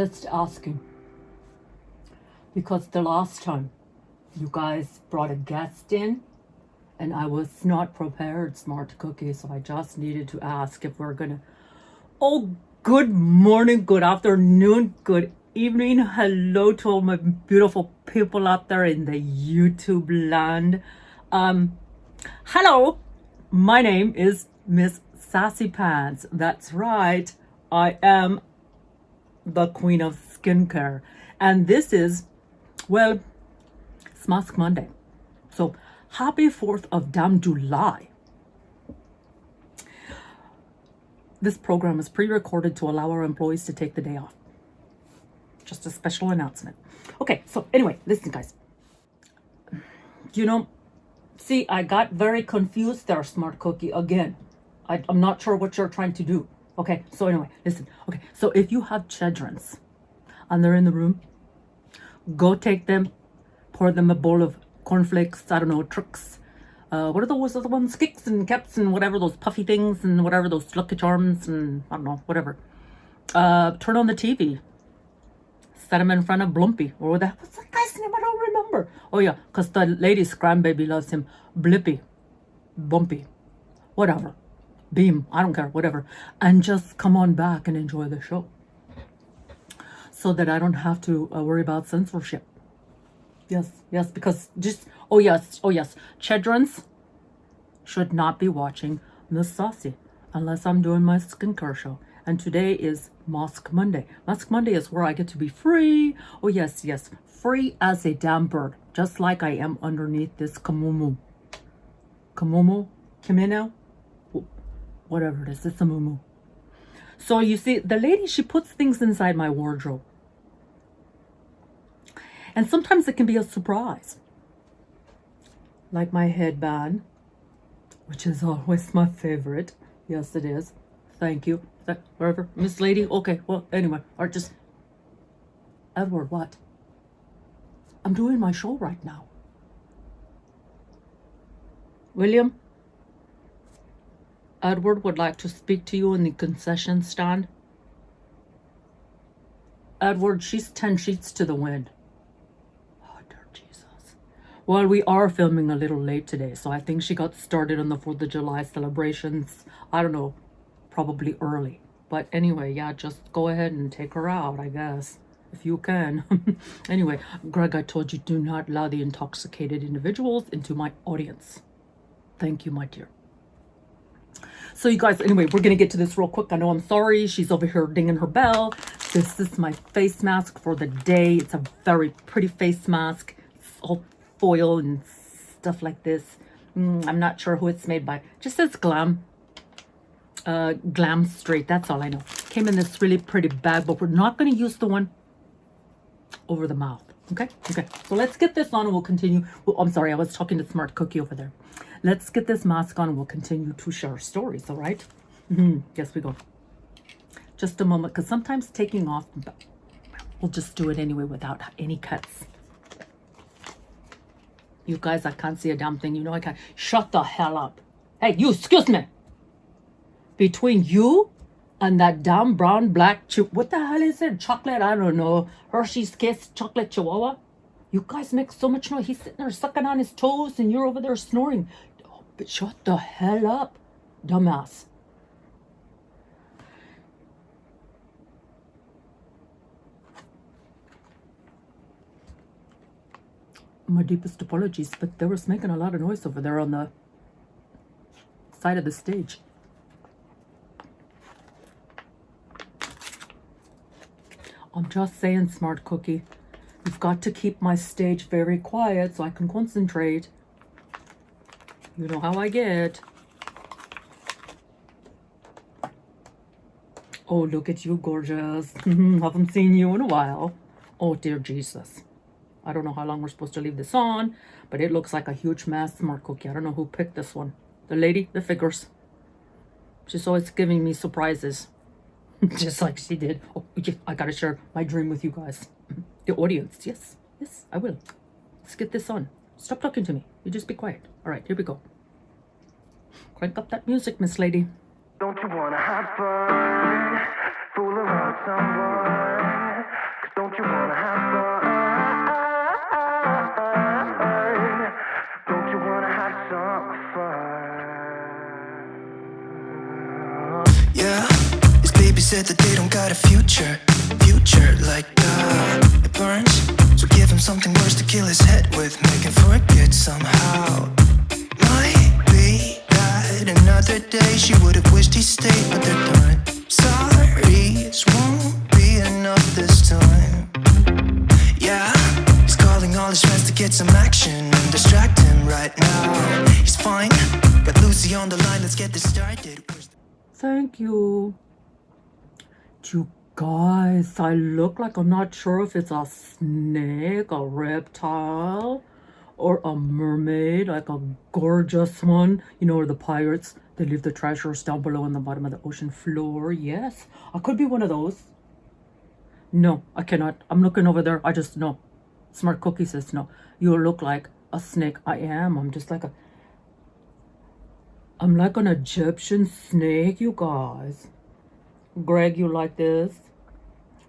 Just asking. Because the last time you guys brought a guest in and I was not prepared, Smart Cookie, so I just needed to ask if we're gonna... Oh, good morning, good afternoon, good evening. Hello to all my beautiful people out there in the YouTube land. Hello, my name is Miss Sassy Pants. That's right, I am the queen of skincare, and this is, well, it's Mask Monday. So happy 4th of damn July. This program is pre-recorded to allow our employees to take the day off. Just a special announcement. Okay, so anyway, listen guys. You know, see, I got very confused there, Smart Cookie, again. I'm not sure what you're trying to do. Okay, so anyway, listen. Okay, so if you have children and they're in the room, go take them, pour them a bowl of cornflakes, I don't know, tricks. What are those other ones? Kicks and Keps and whatever, those puffy things and whatever, those Lucky Charms and I don't know, whatever. Turn on the TV. Set them in front of Blumpy. Or what's that guy's name? I don't remember. Oh yeah, because the lady's grandbaby loves him. Blippy. Bumpy. Whatever. Beam. I don't care. Whatever. And just come on back and enjoy the show. So that I don't have to worry about censorship. Yes, yes, because just, oh yes, childrens should not be watching Miss Sassy unless I'm doing my skincare show. And today is Mask Monday. Mask Monday is where I get to be free. Oh yes, yes, free as a damn bird, just like I am underneath this kimono, whatever it is, it's a muumuu. So you see, the lady, she puts things inside my wardrobe. And sometimes it can be a surprise. Like my headband, which is always my favorite. Yes, it is. Thank you. Wherever. Miss Lady? Okay, well, anyway. Or just... Edward, what? I'm doing my show right now. William? Edward would like to speak to you in the concession stand. Edward, she's 10 sheets to the wind. Well, we are filming a little late today, so I think she got started on the 4th of July celebrations, I don't know, probably early. But anyway, yeah, just go ahead and take her out, I guess, if you can. Anyway, Greg, I told you, do not allow the intoxicated individuals into my audience. Thank you, my dear. So you guys, anyway, we're going to get to this real quick. I know I'm sorry. She's over here dinging her bell. This is my face mask for the day. It's a very pretty face mask. It's all foil and stuff like this. I'm not sure who it's made by. Just says Glam. Glam Straight. That's all I know. Came in this really pretty bag, but we're not going to use the one over the mouth. Okay? Okay. So let's get this on and we'll continue. Well, I'm sorry. I was talking to Smart Cookie over there. Let's get this mask on and we'll continue to share stories. All right? Yes, we go. Just a moment, because sometimes taking off, we'll just do it anyway without any cuts. You guys, I can't see a damn thing. You know I can't. Shut the hell up. Hey, you, excuse me. Between you and that damn brown black what the hell is it? Chocolate, I don't know. Hershey's Kiss chocolate chihuahua. You guys make so much noise. He's sitting there sucking on his toes and you're over there snoring. Oh, but shut the hell up, dumbass. My deepest apologies, but they was making a lot of noise over there on the side of the stage. I'm just saying, Smart Cookie, you've got to keep my stage very quiet so I can concentrate. You know how I get. Oh, look at you, gorgeous. Haven't seen you in a while. Oh, dear Jesus. I don't know how long we're supposed to leave this on, but it looks like a huge mess, Smart Cookie. I don't know who picked this one. The lady, the figures. She's always giving me surprises. Just like she did. Oh, I gotta share my dream with you guys. The audience. Yes, yes, I will. Let's get this on. Stop talking to me. You just be quiet. All right, here we go. Crank up that music, Miss Lady. Don't you wanna have fun? Fool around someone? you wanna have fun? Don't you wanna have some fun? Yeah, his baby said that they don't got a future like it burns. So give him something worse to kill his head with, make him forget somehow. Might be that another day she would have wished he stayed, but they're done. Sorry's won't be enough this time. Yeah, he's calling all his friends to get some action and distract him right now. He's fine, got Lucy on the line, let's get this started. Thank you. You guys, I look like I'm not sure if it's a snake, a reptile, or a mermaid, like a gorgeous one. You know, where the pirates, they leave the treasures down below in the bottom of the ocean floor. Yes, I could be one of those. No, I cannot. I'm looking over there. I just know. Smart Cookie says no. You look like a snake. I am. I'm just like I'm like an Egyptian snake, you guys. Greg, you like this?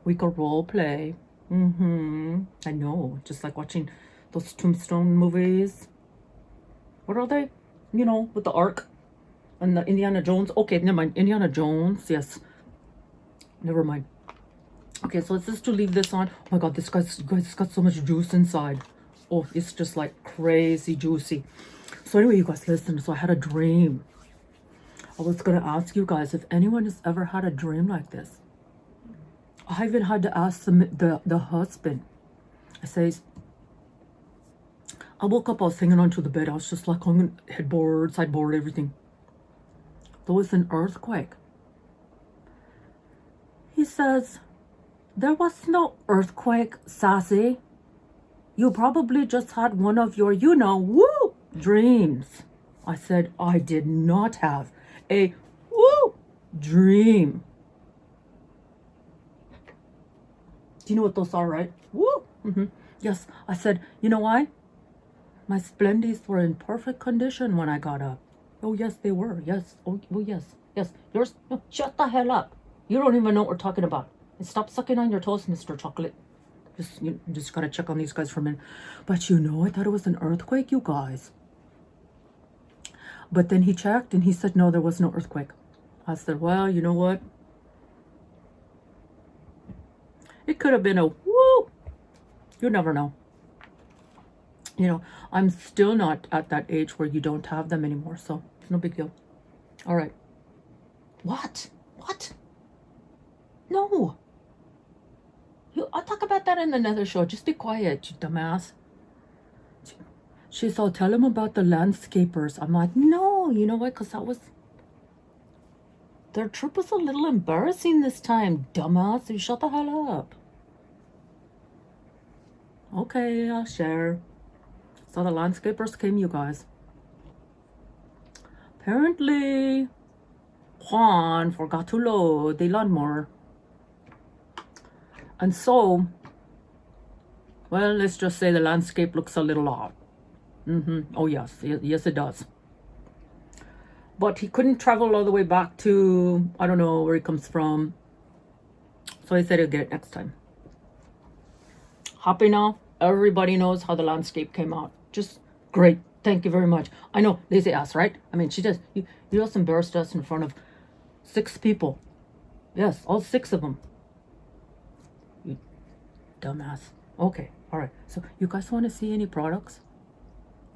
We could role play. I know. Just like watching those Tombstone movies. What are they? You know, with the Ark and the Indiana Jones. Okay, never mind. Indiana Jones. Yes. Never mind. Okay, so let's just to leave this on. Oh my god, this guy's got so much juice inside. Oh, it's just like crazy juicy. So anyway, you guys, listen. So I had a dream. I was gonna ask you guys if anyone has ever had a dream like this. I even had to ask the husband. I says, I woke up, I was hanging onto the bed. I was just like hung headboard, sideboard, everything. There was an earthquake. He says, there was no earthquake, Sassy. You probably just had one of your, you know, woo, dreams. I said, I did not have a woo dream. Do you know what those are, right? Woo. Yes. I said, you know why? My Splendies were in perfect condition when I got up. Oh, yes, they were. Yes. Oh, yes. Yes. Yours. No, shut the hell up. You don't even know what we're talking about. And stop sucking on your toast, Mr. Chocolate. You just gotta check on these guys for a minute. But you know, I thought it was an earthquake, you guys. But then he checked and he said, no, there was no earthquake. I said, well, you know what? It could have been a woo. You never know. You know, I'm still not at that age where you don't have them anymore. So it's no big deal. All right. What? What? No. I'll talk about that in another show. Just be quiet, you dumbass. She's all, tell him about the landscapers. I'm like, no, you know what? Because their trip was a little embarrassing this time, dumbass. You shut the hell up. Okay, I'll share. So the landscapers came, you guys. Apparently, Juan forgot to load the lawnmower. And so, well, let's just say the landscape looks a little odd. Oh, yes. Yes, it does. But he couldn't travel all the way back to, I don't know where he comes from. So he said he'll get it next time. Happy now? Everybody knows how the landscape came out. Just great. Thank you very much. I know, lazy ass, right? I mean, she just, you just embarrassed us in front of 6 people. Yes, all 6 of them. You dumbass. Okay, all right. So you guys want to see any products?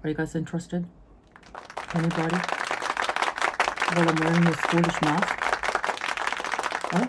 Are you guys interested? Anybody? While I'm wearing this foolish mask? Huh?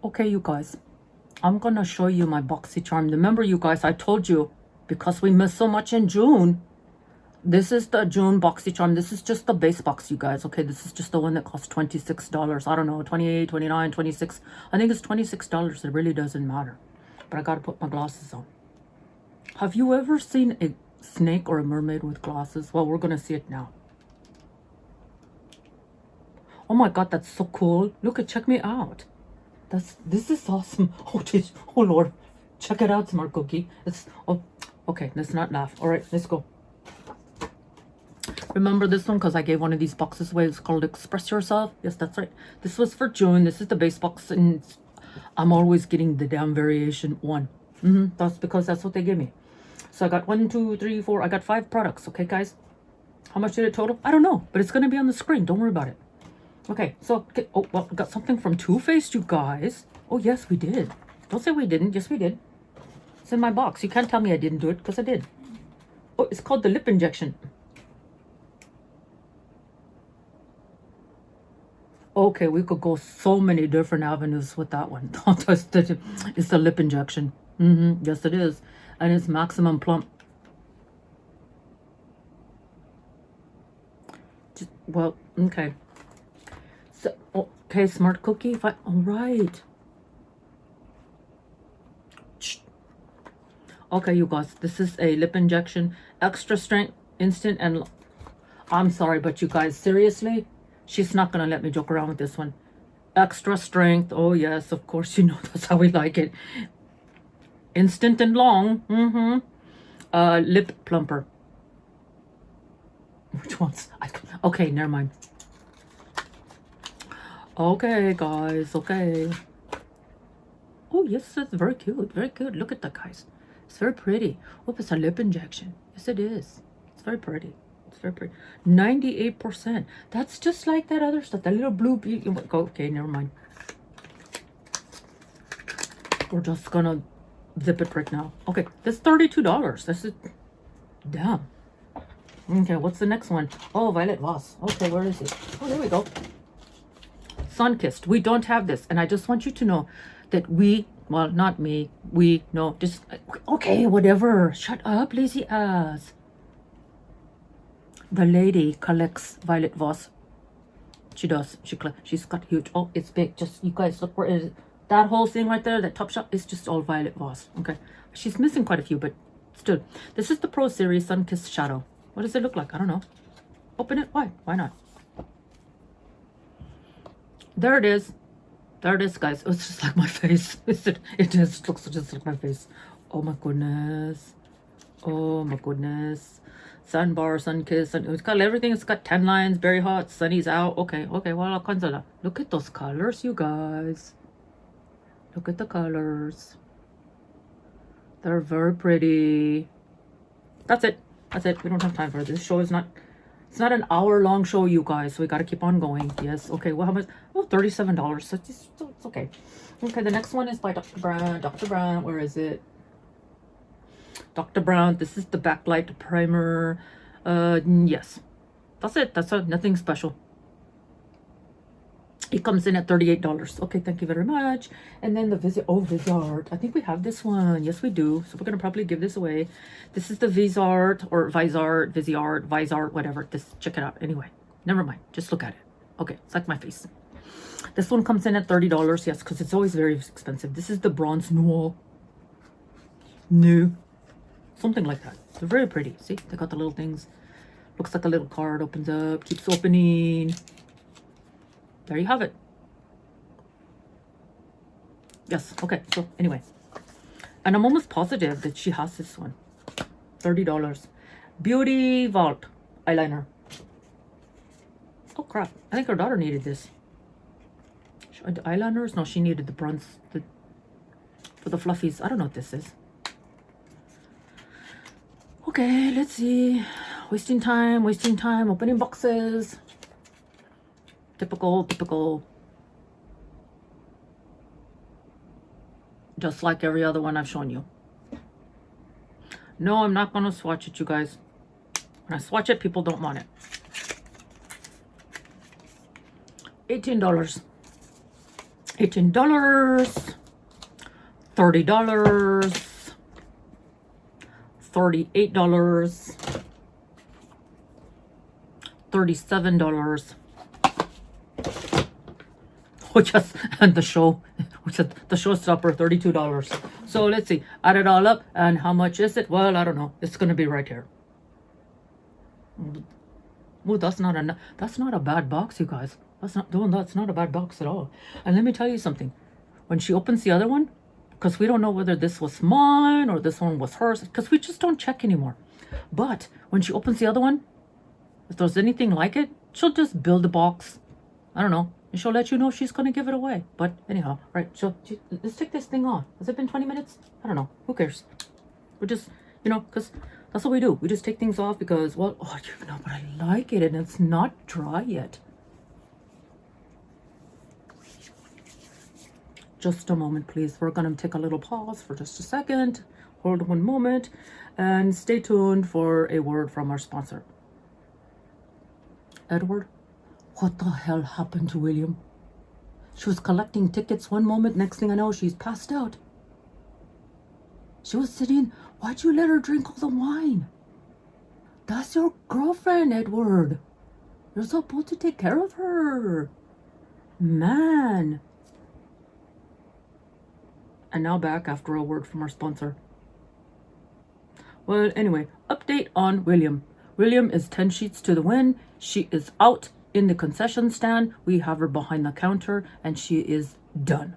Okay, you guys. I'm gonna show you my BOXYCHARM. Remember, you guys, I told you, because we missed so much in June. This is the June BOXYCHARM. This is just the base box, you guys. Okay, this is just the one that costs $26. I don't know, 28, 29, 26. I think it's $26. It really doesn't matter. But I gotta put my glasses on. Have you ever seen a snake or a mermaid with glasses? Well, we're gonna see it now. Oh my god, that's so cool. Look, check me out. This is awesome. Oh jeez. Oh lord. Check it out, Smart Cookie. Okay, let's not laugh. All right, let's go. Remember this one because I gave one of these boxes away. It's called Express Yourself. Yes, that's right. This was for June. This is the base box, and I'm always getting the damn variation 1. That's because that's what they give me. So I got 1, 2, 3, 4. I got 5 products. Okay, guys. How much did it total? I don't know, but it's going to be on the screen. Don't worry about it. Okay, so, oh, well, I got something from Too Faced, you guys. Oh, yes, we did. Don't say we didn't. Yes, we did. It's in my box. You can't tell me I didn't do it, because I did. Oh, it's called the lip injection. Okay, we could go so many different avenues with that one. It's the lip injection. Yes, it is. And it's maximum plump. Well, okay. So, okay, smart cookie. All right. Okay, you guys, this is a lip injection, extra strength, instant, and I'm sorry, but you guys, seriously, she's not gonna let me joke around with this one. Extra strength. Oh yes, of course, you know that's how we like it. Instant and long. Lip plumper. Which ones? Okay, never mind. Okay, guys. Okay. Oh yes, that's very cute. Very good. Look at that, guys. It's very pretty. Oh, it's a lip injection. Yes, it is. It's very pretty. It's very pretty. 98%. That's just like that other stuff. That little blue beauty. Okay, never mind. We're just gonna zip it right now. Okay, that's $32. That's it. Damn. Okay, what's the next one? Oh, Violet Voss. Okay, where is it? Oh, there we go. Sunkissed. We don't have this, and I just want you to know that we, well, not me, we, no, just, okay, whatever. Shut up, lazy ass. The lady collects Violet Voss. She does. She's got huge. Oh, it's big. Just, you guys, look where it is. That whole thing right there, that top shot, is just all Violet Voss. Okay. She's missing quite a few, but still. This is the Pro Series Sunkissed Shadow. What does it look like? I don't know. Open it. Why? Why not? There it is. There it is, guys. It's just like my face. It just looks just like my face. Oh my goodness. Oh my goodness. Sunbar, Sunkiss. It's got everything. It's got 10 lines. Very hot. Sunny's out. Okay. Okay. Well, all kinds of. Look at those colors, you guys. Look at the colors. They're very pretty. That's it. That's it. We don't have time for this. Show is not. It's not an hour-long show, you guys. So we got to keep on going. Yes. Okay. Well, how much? Oh, $37. So it's okay. Okay. The next one is by Dr. Brown. Dr. Brown. Where is it? Dr. Brown. This is the backlight primer. Yes. That's it. That's it. Nothing special. It comes in at $38. Okay, thank you very much. And then the Vizart. I think we have this one. Yes, we do. So we're gonna probably give this away. This is the Vizart or Vizart, whatever. Just check it out. Anyway, never mind. Just look at it. Okay, it's like my face. This one comes in at $30. Yes, because it's always very expensive. This is the Bronze Noir. New. Something like that. They're very pretty. See, they got the little things. Looks like a little card. Opens up. Keeps opening. There you have it. Yes, okay, so anyway. And I'm almost positive that she has this one. $30. Beauty Vault eyeliner. Oh crap, I think her daughter needed this. The eyeliners? No, she needed the bronze for the fluffies. I don't know what this is. Okay, let's see. Wasting time, opening boxes. Typical. Just like every other one I've shown you. No, I'm not going to swatch it, you guys. When I swatch it, people don't want it. $18. $18. $30. $38. $37. Which is, and the showstopper, $32. So let's see, add it all up, and how much is it? Well, I don't know. It's gonna be right here. Oh, that's not a bad box, you guys. That's not a bad box at all. And let me tell you something. When she opens the other one, because we don't know whether this was mine or this one was hers, because we just don't check anymore. But when she opens the other one, if there's anything like it, she'll just build a box. I don't know. and she'll let you know if she's gonna give it away. But anyhow, right? So let's take this thing off. Has it been 20 minutes? I don't know. Who cares? We're just, you know, because that's what we do. We just take things off because, well, oh, you know, but I like it and it's not dry yet. Just a moment, please. We're gonna take a little pause for just a second. Hold one moment and stay tuned for a word from our sponsor. Edward, what the hell happened to William? She was collecting tickets one moment, next thing I know, she's passed out. She was sitting, why'd you let her drink all the wine? That's your girlfriend, Edward. You're supposed to take care of her. Man. And now back after a word from our sponsor. Well, anyway, update on William. William is 10 sheets to the wind. She is out in the concession stand. We have her behind the counter and she is done.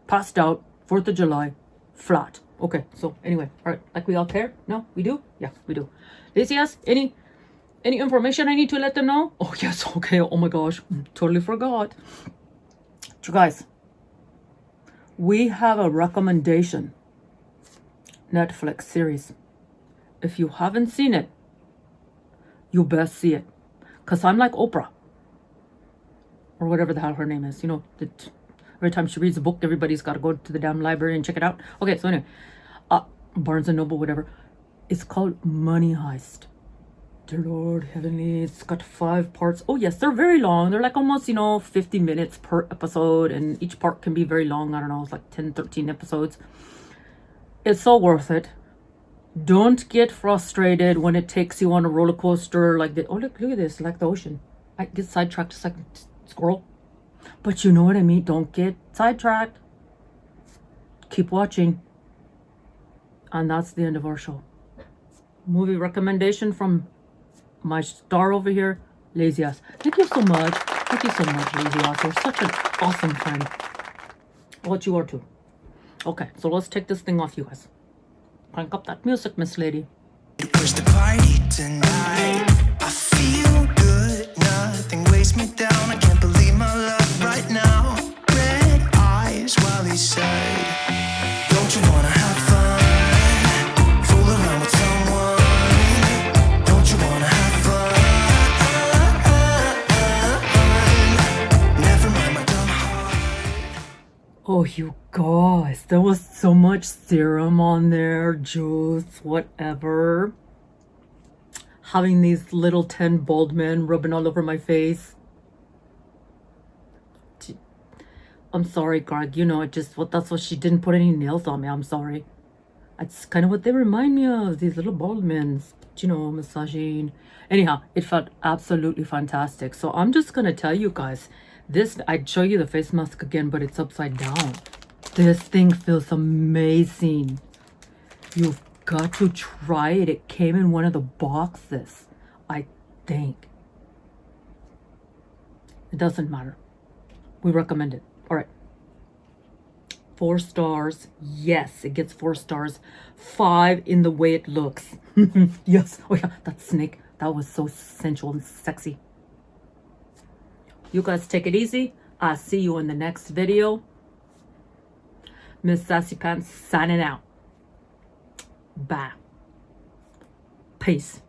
Passed out, 4th of July, flat. Okay, so anyway, all right, like we all care? No, we do? Yeah, we do. Lazias, any information I need to let them know? Oh, yes, okay, oh my gosh, totally forgot. You guys, we have a recommendation Netflix series. If you haven't seen it, you best see it. Because I'm like Oprah. Or whatever the hell her name is. You know, every time she reads a book, everybody's got to go to the damn library and check it out. Okay, so anyway. Barnes & Noble, whatever. It's called Money Heist. Dear Lord Heavenly, it's got 5 parts. Oh, yes, they're very long. They're like almost, you know, 50 minutes per episode. And each part can be very long. I don't know, it's like 10, 13 episodes. It's so worth it. Don't get frustrated when it takes you on a roller coaster like this. Oh, look at this, like the ocean. I get sidetracked just like a squirrel. But you know what I mean? Don't get sidetracked. Keep watching. And that's the end of our show. Movie recommendation from my star over here, Lazy Ass. Thank you so much. Thank you so much, Lazy Ass. You're such an awesome friend. What you are too. Okay, so let's take this thing off, you guys. Crank up that music, Miss Lady. Push the party tonight. I feel good. Nothing weighs me down. I can't believe my luck right now. Red eyes while he said, don't you wanna have fun? Fool around with someone. Don't you wanna have fun? Never mind my dumb heart. Oh, you guys, there was so much serum on there, juice, whatever. Having these little 10 bald men rubbing all over my face. I'm sorry, Greg, you know, that's what she didn't put any nails on me. I'm sorry. That's kind of what they remind me of, these little bald men, you know, massaging. Anyhow, it felt absolutely fantastic. So I'm just going to tell you guys, I'd show you the face mask again, but it's upside down. This thing feels amazing. You've got to try it. It came in one of the boxes, I think. It doesn't matter. We recommend it. All right. 4 stars. Yes, it gets 4 stars. 5 in the way it looks. Yes. Oh yeah, that snake. That was so sensual and sexy. You guys take it easy. I'll see you in the next video. Miss Sassy Pants signing out. Bye. Peace.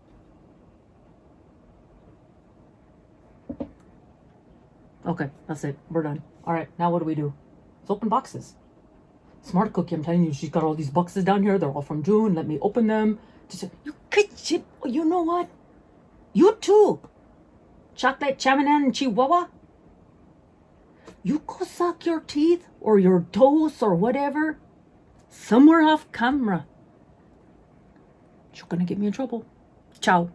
Okay, that's it. We're done. All right, now what do we do? Let's open boxes. Smart Cookie, I'm telling you, she's got all these boxes down here. They're all from June. Let me open them. You know what? You too. Chocolate Chamanan Chihuahua. You go suck your teeth or your toes or whatever somewhere off camera. You're gonna get me in trouble. Ciao.